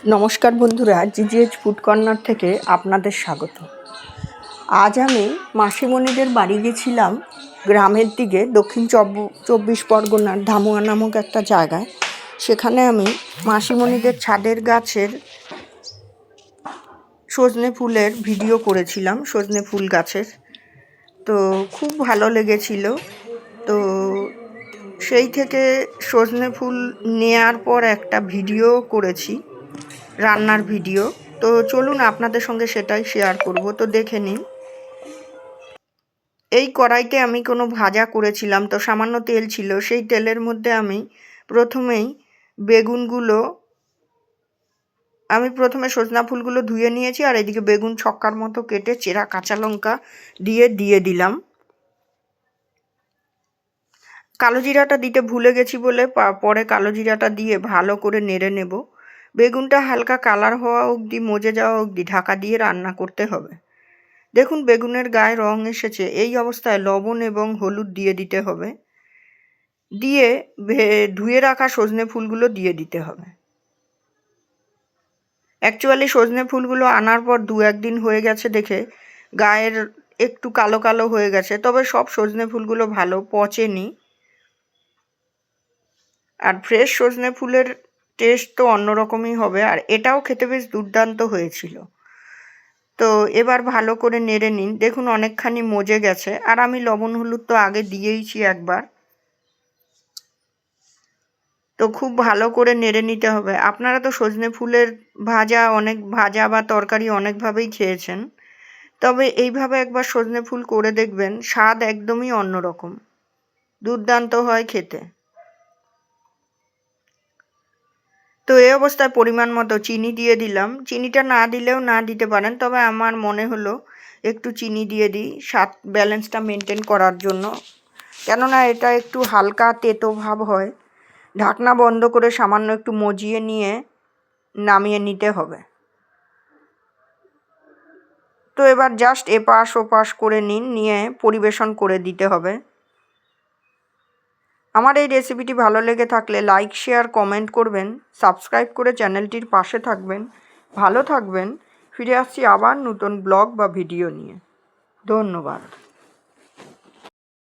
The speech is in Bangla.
নমস্কার বন্ধুরা, জিজিএইচ ফুড কর্নার থেকে আপনাদের স্বাগত। আজ আমি মাসিমণিদের বাড়ি গেছিলাম গ্রামের দিকে, দক্ষিণ চব্বিশ পরগনার ধামুয়া নামক একটা জায়গায়। সেখানে আমি মাসিমণিদের ছাদের গাছের সজনে ফুলের ভিডিও করেছিলাম, সজনে ফুল গাছের। তো খুব ভালো লেগেছিল। তো সেই থেকে সজনে ফুল নেয়ার পর একটা ভিডিও করেছি, রান্নার ভিডিও। তো চলুন আপনাদের সঙ্গে সেটাই শেয়ার করব। তো দেখে নিন। এই কড়াইতে আমি কোনো ভাজা করেছিলাম, তো সামান্য তেল ছিল। সেই তেলের মধ্যে আমি প্রথমে সজনা ফুলগুলো ধুয়ে নিয়েছি, আর এদিকে বেগুন ছক্কার মতো কেটে চেরা কাঁচা লঙ্কা দিয়ে দিলাম। কালো জিরাটা দিতে ভুলে গেছি বলে পরে কালো জিরাটা দিয়ে ভালো করে নেড়ে নেব। বেগুনটা হালকা কালার হওয়া অবধি, মজে যাওয়া অবধি ঢাকা দিয়ে রান্না করতে হবে। দেখুন বেগুনের গায়ে রং এসেছে। এই অবস্থায় লবণ এবং হলুদ দিয়ে দিতে হবে। দিয়ে ধুয়ে রাখা সজনে ফুলগুলো দিয়ে দিতে হবে। অ্যাকচুয়ালি সজনে ফুলগুলো আনার পর 2-1 দিন হয়ে গেছে দেখে গায়ের একটু কালো কালো হয়ে গেছে, তবে সব সজনে ফুলগুলো ভালো পচেনি। আর ফ্রেশ সজনে ফুলের টেস্ট তো অন্যরকমই হবে, আর এটাও খেতে বেশ দুর্দান্ত হয়েছিল। তো এবার ভালো করে নেড়ে নিন। দেখুন অনেকখানি মজে গেছে, আর আমি লবণ হলুদ তো আগে দিয়েইছি একবার। তো খুব ভালো করে নেড়ে নিতে হবে। আপনারা তো সজনে ফুলের ভাজা বা তরকারি অনেকভাবেই খেয়েছেন, তবে এইভাবে একবার সজনে ফুল করে দেখবেন, স্বাদ একদমই অন্যরকম, দুর্দান্ত হয় খেতে। তো এই অবস্থায় পরিমাণ মতো চিনি দিয়ে দিলাম। চিনিটা না দিলেও না দিতে পারেন, তবে আমার মনে হলো একটু চিনি দিয়ে দিই স্বাদ ব্যালেন্সটা মেনটেন করার জন্য, কেননা এটা একটু হালকা তেতো ভাব হয়। ঢাকনা বন্ধ করে সামান্য একটু মজিয়ে নিয়ে নামিয়ে নিতে হবে। তো এবার জাস্ট এপাশ ওপাশ করে নিয়ে পরিবেশন করে দিতে হবে। আমার এই রেসিপিটি ভালো লেগে থাকলে লাইক, শেয়ার, কমেন্ট করবেন। সাবস্ক্রাইব করে চ্যানেলটির পাশে থাকবেন। ভালো থাকবেন। ফিরে আসছি আবার নতুন ব্লগ বা ভিডিও নিয়ে। ধন্যবাদ।